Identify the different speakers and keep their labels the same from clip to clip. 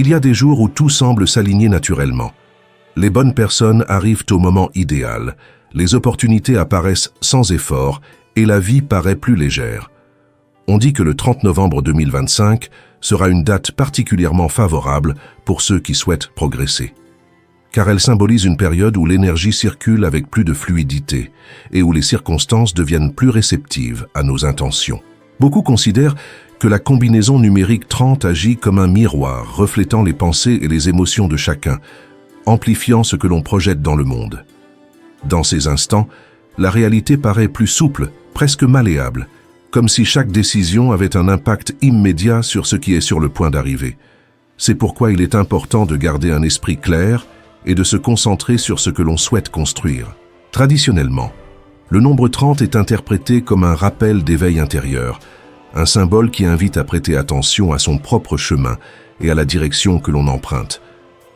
Speaker 1: Il y a des jours où tout semble s'aligner naturellement. Les bonnes personnes arrivent au moment idéal, les opportunités apparaissent sans effort et la vie paraît plus légère. On dit que le 30 novembre 2025 sera une date particulièrement favorable pour ceux qui souhaitent progresser. Car elle symbolise une période où l'énergie circule avec plus de fluidité et où les circonstances deviennent plus réceptives à nos intentions. Beaucoup considèrent que la combinaison numérique 30 agit comme un miroir reflétant les pensées et les émotions de chacun, amplifiant ce que l'on projette dans le monde. Dans ces instants, la réalité paraît plus souple, presque malléable, comme si chaque décision avait un impact immédiat sur ce qui est sur le point d'arriver. C'est pourquoi il est important de garder un esprit clair et de se concentrer sur ce que l'on souhaite construire. Traditionnellement, le nombre 30 est interprété comme un rappel d'éveil intérieur, un symbole qui invite à prêter attention à son propre chemin et à la direction que l'on emprunte.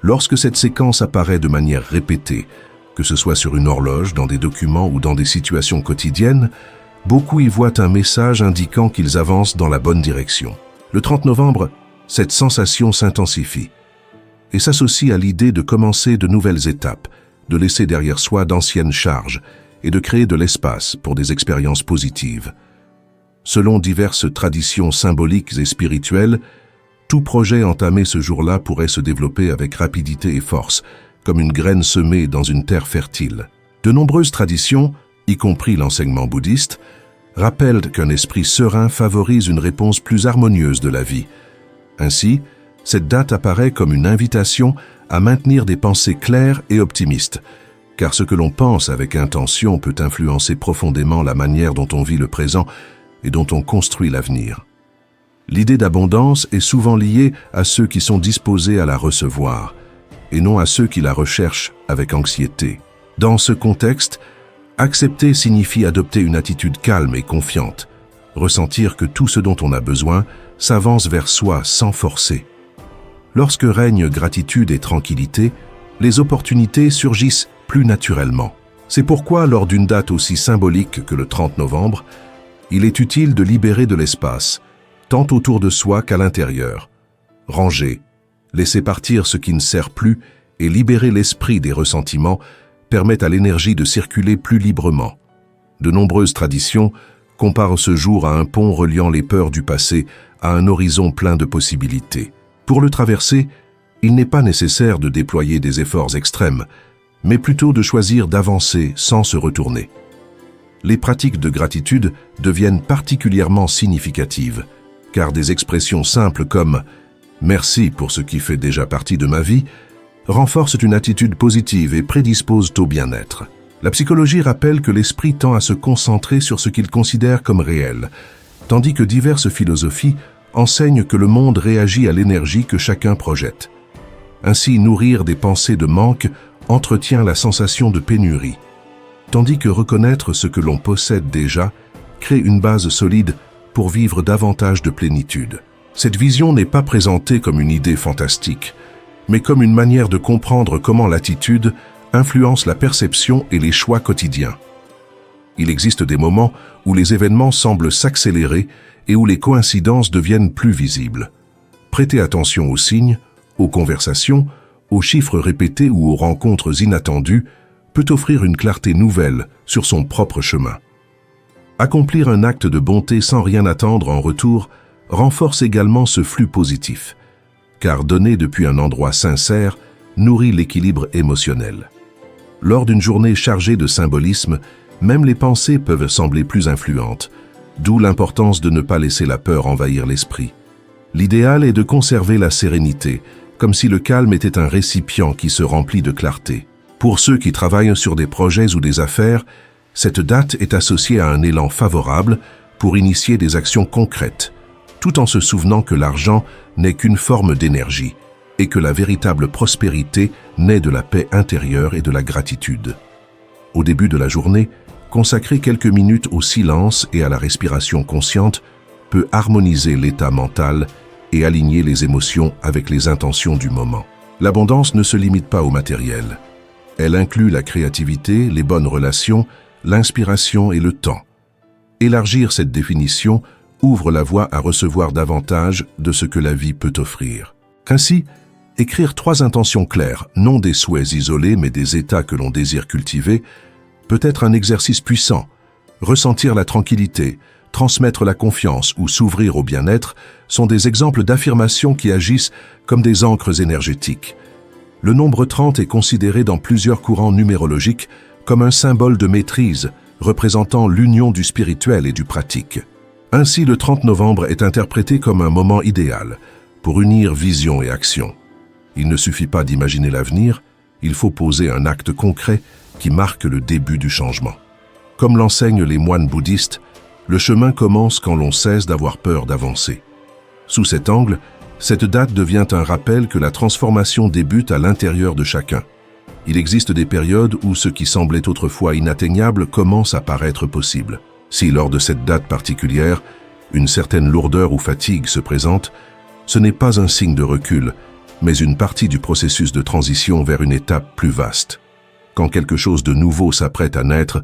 Speaker 1: Lorsque cette séquence apparaît de manière répétée, que ce soit sur une horloge, dans des documents ou dans des situations quotidiennes, beaucoup y voient un message indiquant qu'ils avancent dans la bonne direction. Le 30 novembre, cette sensation s'intensifie et s'associe à l'idée de commencer de nouvelles étapes, de laisser derrière soi d'anciennes charges et de créer de l'espace pour des expériences positives. Selon diverses traditions symboliques et spirituelles, tout projet entamé ce jour-là pourrait se développer avec rapidité et force, comme une graine semée dans une terre fertile. De nombreuses traditions, y compris l'enseignement bouddhiste, rappellent qu'un esprit serein favorise une réponse plus harmonieuse de la vie. Ainsi, cette date apparaît comme une invitation à maintenir des pensées claires et optimistes, car ce que l'on pense avec intention peut influencer profondément la manière dont on vit le présent et dont on construit l'avenir. L'idée d'abondance est souvent liée à ceux qui sont disposés à la recevoir, et non à ceux qui la recherchent avec anxiété. Dans ce contexte, accepter signifie adopter une attitude calme et confiante, ressentir que tout ce dont on a besoin s'avance vers soi sans forcer. Lorsque règne gratitude et tranquillité, les opportunités surgissent plus naturellement. C'est pourquoi, lors d'une date aussi symbolique que le 30 novembre, il est utile de libérer de l'espace, tant autour de soi qu'à l'intérieur. Ranger, laisser partir ce qui ne sert plus et libérer l'esprit des ressentiments permettent à l'énergie de circuler plus librement. De nombreuses traditions comparent ce jour à un pont reliant les peurs du passé à un horizon plein de possibilités. Pour le traverser, il n'est pas nécessaire de déployer des efforts extrêmes, mais plutôt de choisir d'avancer sans se retourner. Les pratiques de gratitude deviennent particulièrement significatives, car des expressions simples comme « merci pour ce qui fait déjà partie de ma vie » renforcent une attitude positive et prédisposent au bien-être. La psychologie rappelle que l'esprit tend à se concentrer sur ce qu'il considère comme réel, tandis que diverses philosophies enseignent que le monde réagit à l'énergie que chacun projette. Ainsi, nourrir des pensées de manque entretient la sensation de pénurie, tandis que reconnaître ce que l'on possède déjà crée une base solide pour vivre davantage de plénitude. Cette vision n'est pas présentée comme une idée fantastique, mais comme une manière de comprendre comment l'attitude influence la perception et les choix quotidiens. Il existe des moments où les événements semblent s'accélérer et où les coïncidences deviennent plus visibles. Prêter attention aux signes, aux conversations, aux chiffres répétés ou aux rencontres inattendues peut offrir une clarté nouvelle sur son propre chemin. Accomplir un acte de bonté sans rien attendre en retour renforce également ce flux positif, car donner depuis un endroit sincère nourrit l'équilibre émotionnel. Lors d'une journée chargée de symbolisme, même les pensées peuvent sembler plus influentes, d'où l'importance de ne pas laisser la peur envahir l'esprit. L'idéal est de conserver la sérénité, comme si le calme était un récipient qui se remplit de clarté. Pour ceux qui travaillent sur des projets ou des affaires, cette date est associée à un élan favorable pour initier des actions concrètes, tout en se souvenant que l'argent n'est qu'une forme d'énergie et que la véritable prospérité naît de la paix intérieure et de la gratitude. Au début de la journée, consacrer quelques minutes au silence et à la respiration consciente peut harmoniser l'état mental et aligner les émotions avec les intentions du moment. L'abondance ne se limite pas au matériel. Elle inclut la créativité, les bonnes relations, l'inspiration et le temps. Élargir cette définition ouvre la voie à recevoir davantage de ce que la vie peut offrir. Ainsi, Écrire 3 intentions claires, non des souhaits isolés mais des états que l'on désire cultiver, peut être un exercice puissant. Ressentir la tranquillité, transmettre la confiance ou s'ouvrir au bien-être sont des exemples d'affirmations qui agissent comme des ancres énergétiques. Le nombre 30 est considéré dans plusieurs courants numérologiques comme un symbole de maîtrise, représentant l'union du spirituel et du pratique. Ainsi, le 30 novembre est interprété comme un moment idéal pour unir vision et action. Il ne suffit pas d'imaginer l'avenir, il faut poser un acte concret qui marque le début du changement. Comme l'enseignent les moines bouddhistes, le chemin commence quand l'on cesse d'avoir peur d'avancer. Sous cet angle, cette date devient un rappel que la transformation débute à l'intérieur de chacun. Il existe des périodes où ce qui semblait autrefois inatteignable commence à paraître possible. Si lors de cette date particulière, une certaine lourdeur ou fatigue se présente, ce n'est pas un signe de recul, mais une partie du processus de transition vers une étape plus vaste. Quand quelque chose de nouveau s'apprête à naître,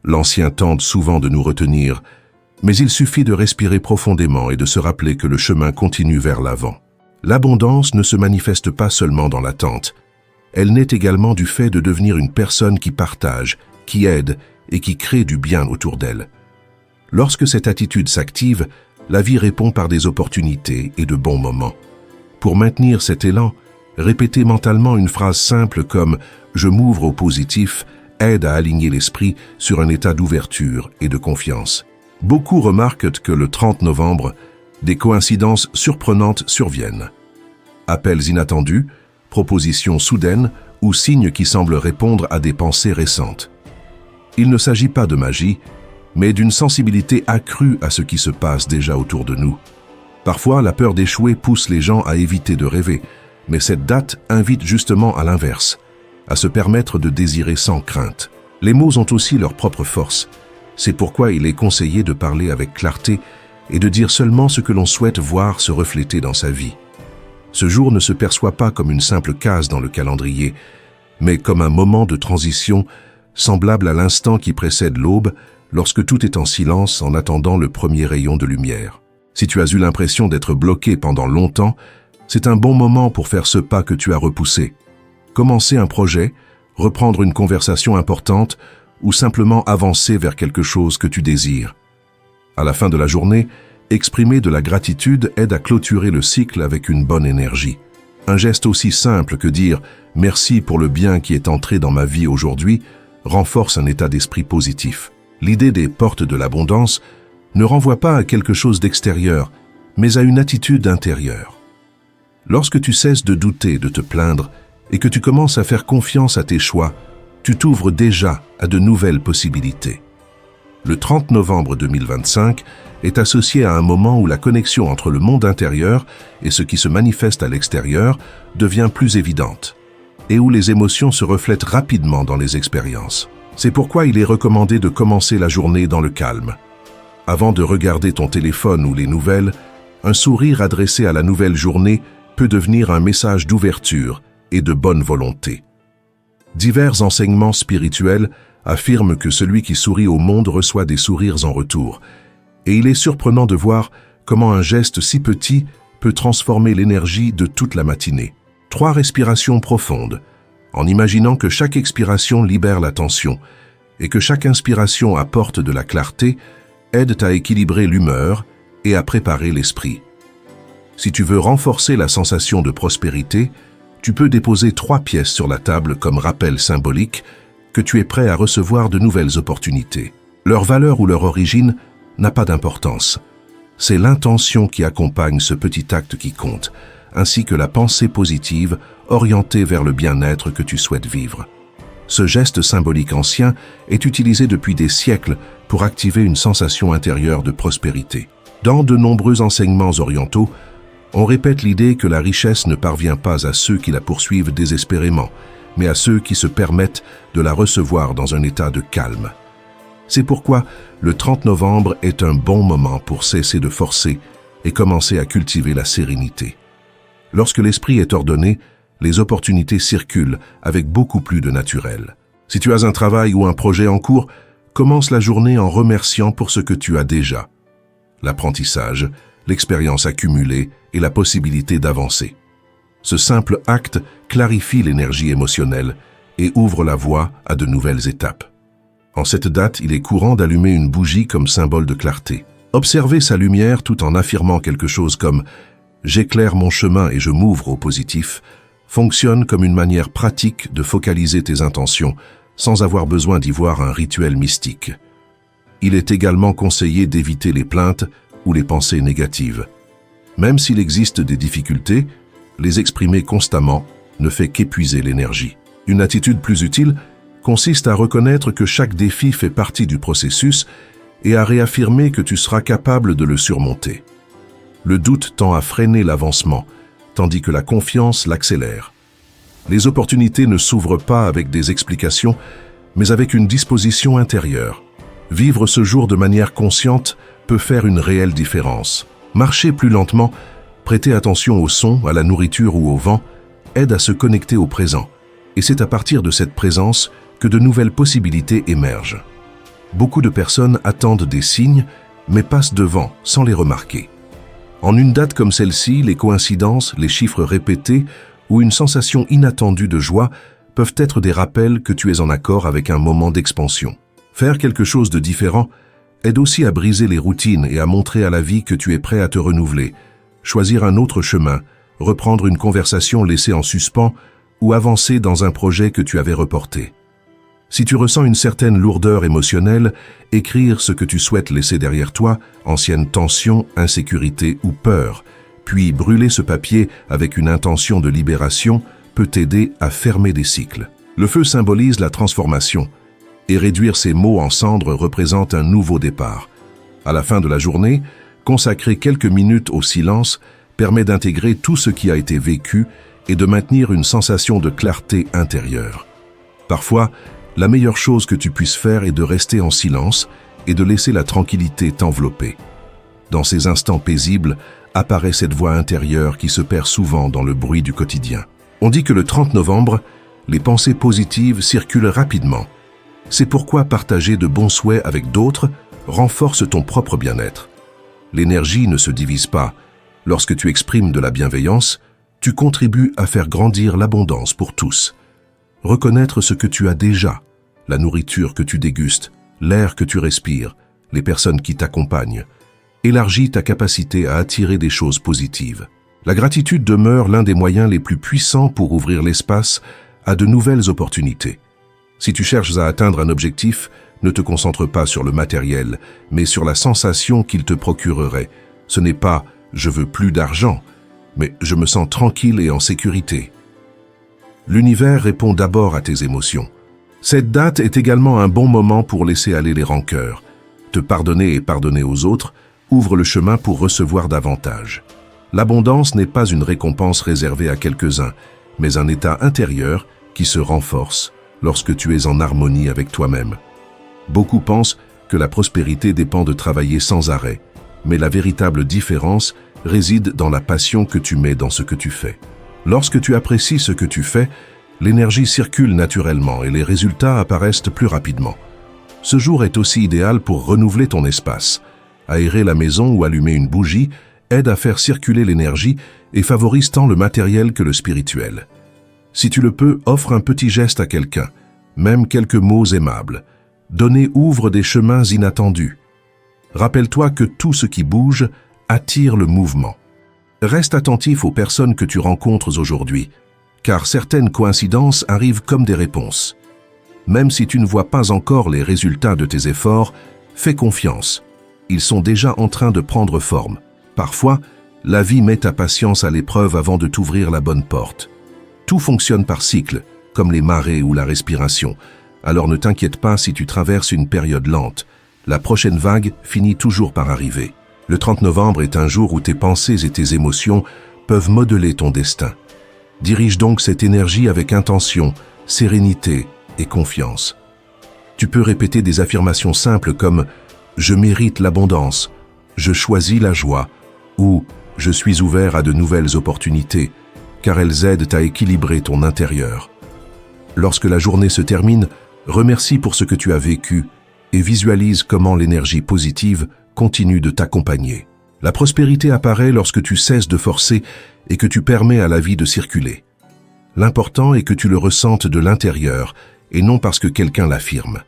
Speaker 1: l'ancien tente souvent de nous retenir, mais il suffit de respirer profondément et de se rappeler que le chemin continue vers l'avant. L'abondance ne se manifeste pas seulement dans l'attente, elle naît également du fait de devenir une personne qui partage, qui aide et qui crée du bien autour d'elle. Lorsque cette attitude s'active, la vie répond par des opportunités et de bons moments. Pour maintenir cet élan, répéter mentalement une phrase simple comme « je m'ouvre au positif » aide à aligner l'esprit sur un état d'ouverture et de confiance. Beaucoup remarquent que le 30 novembre, des coïncidences surprenantes surviennent. Appels inattendus, propositions soudaines ou signes qui semblent répondre à des pensées récentes. Il ne s'agit pas de magie, mais d'une sensibilité accrue à ce qui se passe déjà autour de nous. Parfois, la peur d'échouer pousse les gens à éviter de rêver, mais cette date invite justement à l'inverse, à se permettre de désirer sans crainte. Les mots ont aussi leur propre force. C'est pourquoi il est conseillé de parler avec clarté et de dire seulement ce que l'on souhaite voir se refléter dans sa vie. Ce jour ne se perçoit pas comme une simple case dans le calendrier, mais comme un moment de transition semblable à l'instant qui précède l'aube, lorsque tout est en silence en attendant le premier rayon de lumière. Si tu as eu l'impression d'être bloqué pendant longtemps, c'est un bon moment pour faire ce pas que tu as repoussé. Commencer un projet, reprendre une conversation importante ou simplement avancer vers quelque chose que tu désires. À la fin de la journée, exprimer de la gratitude aide à clôturer le cycle avec une bonne énergie. Un geste aussi simple que dire « merci pour le bien qui est entré dans ma vie aujourd'hui » renforce un état d'esprit positif. L'idée des portes de l'abondance ne renvoie pas à quelque chose d'extérieur, mais à une attitude intérieure. Lorsque tu cesses de douter, de te plaindre, et que tu commences à faire confiance à tes choix, tu t'ouvres déjà à de nouvelles possibilités. Le 30 novembre 2025 est associé à un moment où la connexion entre le monde intérieur et ce qui se manifeste à l'extérieur devient plus évidente, et où les émotions se reflètent rapidement dans les expériences. C'est pourquoi il est recommandé de commencer la journée dans le calme. Avant de regarder ton téléphone ou les nouvelles, un sourire adressé à la nouvelle journée peut devenir un message d'ouverture et de bonne volonté. Divers enseignements spirituels affirment que celui qui sourit au monde reçoit des sourires en retour, et il est surprenant de voir comment un geste si petit peut transformer l'énergie de toute la matinée. 3 respirations profondes, en imaginant que chaque expiration libère la tension et que chaque inspiration apporte de la clarté, aident à équilibrer l'humeur et à préparer l'esprit. Si tu veux renforcer la sensation de prospérité, tu peux déposer 3 pièces sur la table comme rappel symbolique que tu es prêt à recevoir de nouvelles opportunités. Leur valeur ou leur origine n'a pas d'importance. C'est l'intention qui accompagne ce petit acte qui compte, ainsi que la pensée positive orientée vers le bien-être que tu souhaites vivre. Ce geste symbolique ancien est utilisé depuis des siècles pour activer une sensation intérieure de prospérité. Dans de nombreux enseignements orientaux, on répète l'idée que la richesse ne parvient pas à ceux qui la poursuivent désespérément, mais à ceux qui se permettent de la recevoir dans un état de calme. C'est pourquoi le 30 novembre est un bon moment pour cesser de forcer et commencer à cultiver la sérénité. Lorsque l'esprit est ordonné, les opportunités circulent avec beaucoup plus de naturel. Si tu as un travail ou un projet en cours, commence la journée en remerciant pour ce que tu as déjà. L'apprentissage, l'expérience accumulée et la possibilité d'avancer. Ce simple acte clarifie l'énergie émotionnelle et ouvre la voie à de nouvelles étapes. En cette date, il est courant d'allumer une bougie comme symbole de clarté. Observer sa lumière tout en affirmant quelque chose comme « j'éclaire mon chemin et je m'ouvre au positif » fonctionne comme une manière pratique de focaliser tes intentions sans avoir besoin d'y voir un rituel mystique. Il est également conseillé d'éviter les plaintes ou les pensées négatives. Même s'il existe des difficultés, les exprimer constamment ne fait qu'épuiser l'énergie. Une attitude plus utile consiste à reconnaître que chaque défi fait partie du processus et à réaffirmer que tu seras capable de le surmonter. Le doute tend à freiner l'avancement, tandis que la confiance l'accélère. Les opportunités ne s'ouvrent pas avec des explications, mais avec une disposition intérieure. Vivre ce jour de manière consciente peut faire une réelle différence. Marcher plus lentement, prêter attention au son, à la nourriture ou au vent, aide à se connecter au présent. Et c'est à partir de cette présence que de nouvelles possibilités émergent. Beaucoup de personnes attendent des signes, mais passent devant sans les remarquer. En une date comme celle-ci, les coïncidences, les chiffres répétés ou une sensation inattendue de joie peuvent être des rappels que tu es en accord avec un moment d'expansion. Faire quelque chose de différent aide aussi à briser les routines et à montrer à la vie que tu es prêt à te renouveler, choisir un autre chemin, reprendre une conversation laissée en suspens ou avancer dans un projet que tu avais reporté. Si tu ressens une certaine lourdeur émotionnelle, écrire ce que tu souhaites laisser derrière toi, ancienne tension, insécurité ou peur, puis brûler ce papier avec une intention de libération peut t'aider à fermer des cycles. Le feu symbolise la transformation, et réduire ces mots en cendres représente un nouveau départ. À la fin de la journée, consacrer quelques minutes au silence permet d'intégrer tout ce qui a été vécu et de maintenir une sensation de clarté intérieure. Parfois, la meilleure chose que tu puisses faire est de rester en silence et de laisser la tranquillité t'envelopper. Dans ces instants paisibles, apparaît cette voix intérieure qui se perd souvent dans le bruit du quotidien. On dit que le 30 novembre, les pensées positives circulent rapidement. C'est pourquoi partager de bons souhaits avec d'autres renforce ton propre bien-être. L'énergie ne se divise pas. Lorsque tu exprimes de la bienveillance, tu contribues à faire grandir l'abondance pour tous. Reconnaître ce que tu as déjà, la nourriture que tu dégustes, l'air que tu respires, les personnes qui t'accompagnent, élargit ta capacité à attirer des choses positives. La gratitude demeure l'un des moyens les plus puissants pour ouvrir l'espace à de nouvelles opportunités. Si tu cherches à atteindre un objectif, ne te concentre pas sur le matériel, mais sur la sensation qu'il te procurerait. Ce n'est pas « je veux plus d'argent », mais « je me sens tranquille et en sécurité ». L'univers répond d'abord à tes émotions. Cette date est également un bon moment pour laisser aller les rancœurs. Te pardonner et pardonner aux autres ouvre le chemin pour recevoir davantage. L'abondance n'est pas une récompense réservée à quelques-uns, mais un état intérieur qui se renforce lorsque tu es en harmonie avec toi-même. Beaucoup pensent que la prospérité dépend de travailler sans arrêt, mais la véritable différence réside dans la passion que tu mets dans ce que tu fais. Lorsque tu apprécies ce que tu fais, l'énergie circule naturellement et les résultats apparaissent plus rapidement. Ce jour est aussi idéal pour renouveler ton espace. Aérer la maison ou allumer une bougie aide à faire circuler l'énergie et favorise tant le matériel que le spirituel. Si tu le peux, offre un petit geste à quelqu'un, même quelques mots aimables. Donner ouvre des chemins inattendus. Rappelle-toi que tout ce qui bouge attire le mouvement. Reste attentif aux personnes que tu rencontres aujourd'hui, car certaines coïncidences arrivent comme des réponses. Même si tu ne vois pas encore les résultats de tes efforts, fais confiance. Ils sont déjà en train de prendre forme. Parfois, la vie met ta patience à l'épreuve avant de t'ouvrir la bonne porte. Tout fonctionne par cycle, comme les marées ou la respiration. Alors ne t'inquiète pas si tu traverses une période lente. La prochaine vague finit toujours par arriver. Le 30 novembre est un jour où tes pensées et tes émotions peuvent modeler ton destin. Dirige donc cette énergie avec intention, sérénité et confiance. Tu peux répéter des affirmations simples comme « Je mérite l'abondance »,« Je choisis la joie » ou « Je suis ouvert à de nouvelles opportunités », car elles aident à équilibrer ton intérieur. Lorsque la journée se termine, remercie pour ce que tu as vécu et visualise comment l'énergie positive continue de t'accompagner. La prospérité apparaît lorsque tu cesses de forcer et que tu permets à la vie de circuler. L'important est que tu le ressentes de l'intérieur et non parce que quelqu'un l'affirme.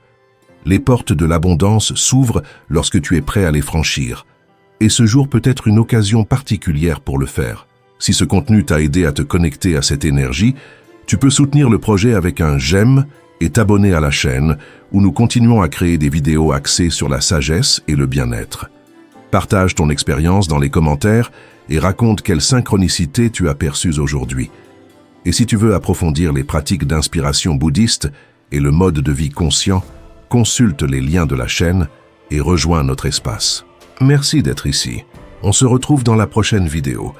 Speaker 1: Les portes de l'abondance s'ouvrent lorsque tu es prêt à les franchir. Et ce jour peut être une occasion particulière pour le faire. Si ce contenu t'a aidé à te connecter à cette énergie, tu peux soutenir le projet avec un j'aime et t'abonner à la chaîne où nous continuons à créer des vidéos axées sur la sagesse et le bien-être. Partage ton expérience dans les commentaires et raconte quelle synchronicité tu as perçue aujourd'hui. Et si tu veux approfondir les pratiques d'inspiration bouddhiste et le mode de vie conscient, consulte les liens de la chaîne et rejoins notre espace. Merci d'être ici. On se retrouve dans la prochaine vidéo.